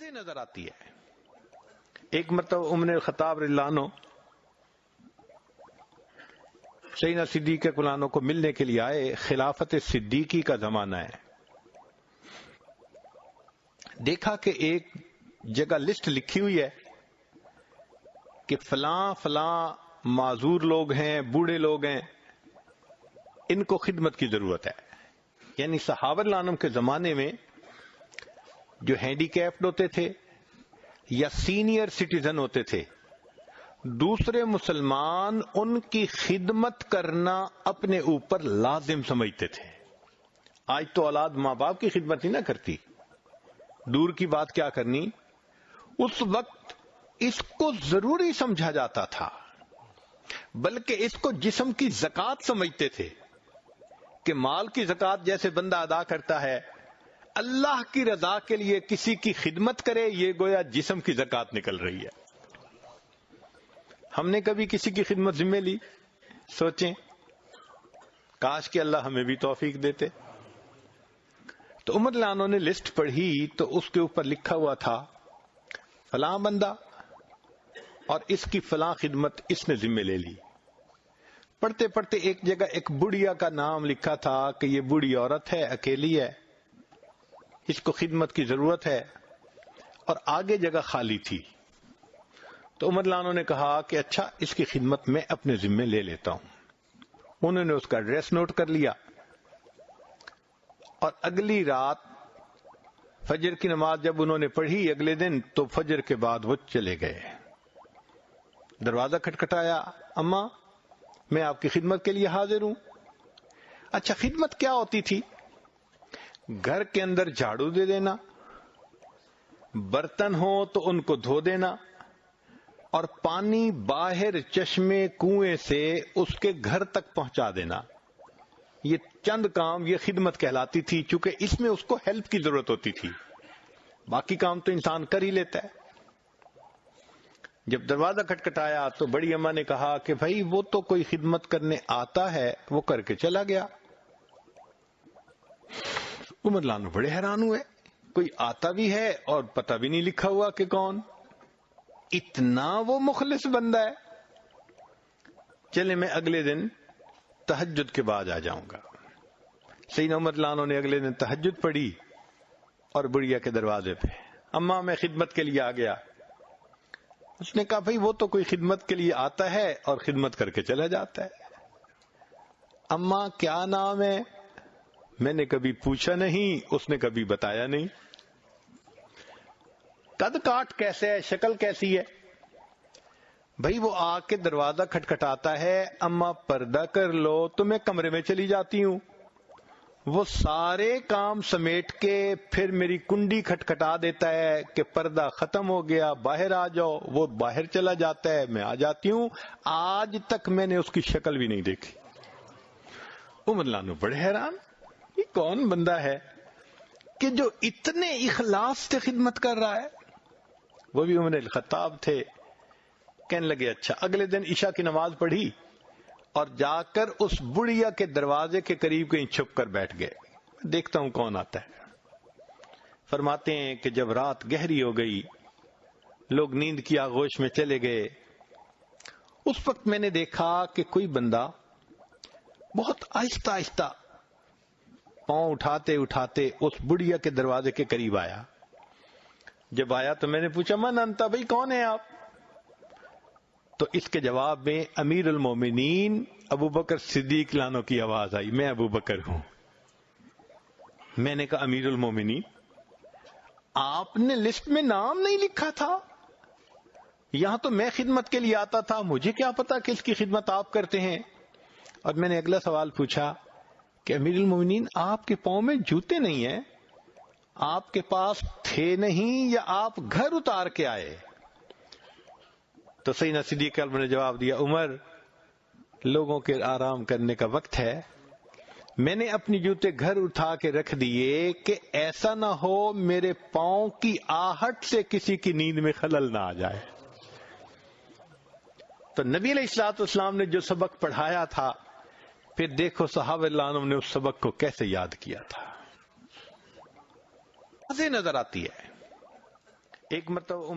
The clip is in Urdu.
واضح نظر آتی ہے۔ ایک مرتبہ عمر الخطاب رضی اللہ عنہ سیدنا صدیق اکبر عنہ کو ملنے کے لیے آئے۔ خلافت صدیقی کا زمانہ ہے۔ دیکھا کہ ایک جگہ لسٹ لکھی ہوئی ہے کہ فلاں فلاں معذور لوگ ہیں، بوڑھے لوگ ہیں، ان کو خدمت کی ضرورت ہے۔ یعنی صحابہ رضی اللہ عنہم کے زمانے میں جو ہینڈی کیپڈ ہوتے تھے یا سینئر سٹیزن ہوتے تھے، دوسرے مسلمان ان کی خدمت کرنا اپنے اوپر لازم سمجھتے تھے۔ آج تو اولاد ماں باپ کی خدمت ہی نہ کرتی، دور کی بات کیا کرنی۔ اس وقت اس کو ضروری سمجھا جاتا تھا، بلکہ اس کو جسم کی زکوٰۃ سمجھتے تھے کہ مال کی زکوٰۃ جیسے بندہ ادا کرتا ہے، اللہ کی رضا کے لیے کسی کی خدمت کرے، یہ گویا جسم کی زکوٰۃ نکل رہی ہے۔ ہم نے کبھی کسی کی خدمت ذمہ لی؟ سوچیں، کاش کہ اللہ ہمیں بھی توفیق دیتے۔ تو عمر رضی اللہ عنہ نے لسٹ پڑھی تو اس کے اوپر لکھا ہوا تھا فلاں بندہ اور اس کی فلاں خدمت اس نے ذمہ لے لی۔ پڑھتے پڑھتے ایک جگہ ایک بڑھیا کا نام لکھا تھا کہ یہ بوڑھی عورت ہے، اکیلی ہے، اس کو خدمت کی ضرورت ہے، اور آگے جگہ خالی تھی۔ تو عمر رضی اللہ عنہ نے کہا کہ اچھا، اس کی خدمت میں اپنے ذمہ لے لیتا ہوں۔ انہوں نے اس کا ایڈریس نوٹ کر لیا، اور اگلی رات فجر کی نماز جب انہوں نے پڑھی اگلے دن، تو فجر کے بعد وہ چلے گئے۔ دروازہ کھٹکھٹایا، اماں میں آپ کی خدمت کے لیے حاضر ہوں۔ اچھا، خدمت کیا ہوتی تھی؟ گھر کے اندر جھاڑو دے دینا، برتن ہو تو ان کو دھو دینا، اور پانی باہر چشمے کنویں سے اس کے گھر تک پہنچا دینا۔ یہ چند کام، یہ خدمت کہلاتی تھی، چونکہ اس میں اس کو ہیلپ کی ضرورت ہوتی تھی، باقی کام تو انسان کر ہی لیتا ہے۔ جب دروازہ کھٹکھٹایا تو بڑی اماں نے کہا کہ بھائی وہ تو کوئی خدمت کرنے آتا ہے، وہ کر کے چلا گیا۔ عمر رضی اللہ عنہ بڑے حیران ہوئے، کوئی آتا بھی ہے اور پتہ بھی نہیں لکھا ہوا کہ کون، اتنا وہ مخلص بندہ ہے۔ چلے میں اگلے دن تہجد کے بعد آ جاؤں گا۔ سیدنا عمر رضی اللہ عنہ نے اگلے دن تہجد پڑھی اور بڑھیا کے دروازے پہ، اماں میں خدمت کے لیے آ گیا۔ اس نے کہا بھائی وہ تو کوئی خدمت کے لیے آتا ہے اور خدمت کر کے چلا جاتا ہے۔ اماں کیا نام ہے؟ میں نے کبھی پوچھا نہیں، اس نے کبھی بتایا نہیں۔ قد کاٹ کیسے ہے، شکل کیسی ہے؟ بھائی وہ آ کے دروازہ کھٹکھٹاتا ہے، اماں پردہ کر لو، تو میں کمرے میں چلی جاتی ہوں۔ وہ سارے کام سمیٹ کے پھر میری کنڈی کھٹکھٹا دیتا ہے کہ پردہ ختم ہو گیا، باہر آ جاؤ۔ وہ باہر چلا جاتا ہے، میں آ جاتی ہوں۔ آج تک میں نے اس کی شکل بھی نہیں دیکھی۔ عمر رضی اللہ عنہ بڑے حیران، یہ کون بندہ ہے کہ جو اتنے اخلاص سے خدمت کر رہا ہے؟ وہ بھی عمر الخطاب تھے۔ کہنے لگے اچھا، اگلے دن عشاء کی نماز پڑھی اور جا کر اس بڑھیا کے دروازے کے قریب کہیں چھپ کر بیٹھ گئے، دیکھتا ہوں کون آتا ہے۔ فرماتے ہیں کہ جب رات گہری ہو گئی، لوگ نیند کی آغوش میں چلے گئے، اس وقت میں نے دیکھا کہ کوئی بندہ بہت آہستہ آہستہ پاؤں اٹھاتے اٹھاتے اس بڑھیا کے دروازے کے قریب آیا۔ جب آیا تو میں نے پوچھا من انتا، بھائی کون ہے آپ؟ تو اس کے جواب میں امیر المومنین ابو بکر صدیق لانو کی آواز آئی، میں ابو بکر ہوں۔ میں نے کہا امیر المومنین، آپ نے لسٹ میں نام نہیں لکھا تھا؟ یہاں تو میں خدمت کے لیے آتا تھا، مجھے کیا پتا کہ اس کی خدمت آپ کرتے ہیں۔ اور میں نے اگلا سوال پوچھا کہ امیر المومنین آپ کے پاؤں میں جوتے نہیں ہیں، آپ کے پاس تھے نہیں یا آپ گھر اتار کے آئے؟ تو سیدنا صدیق اکبر نے جواب دیا، عمر لوگوں کے آرام کرنے کا وقت ہے، میں نے اپنی جوتے گھر اٹھا کے رکھ دیے کہ ایسا نہ ہو میرے پاؤں کی آہٹ سے کسی کی نیند میں خلل نہ آ جائے۔ تو نبی علیہ الصلوۃ والسلام نے جو سبق پڑھایا تھا، پھر دیکھو صحابہ رضی اللہ عنہم نے اس سبق کو کیسے یاد کیا تھا۔ واضح نظر آتی ہے۔ ایک مرتبہ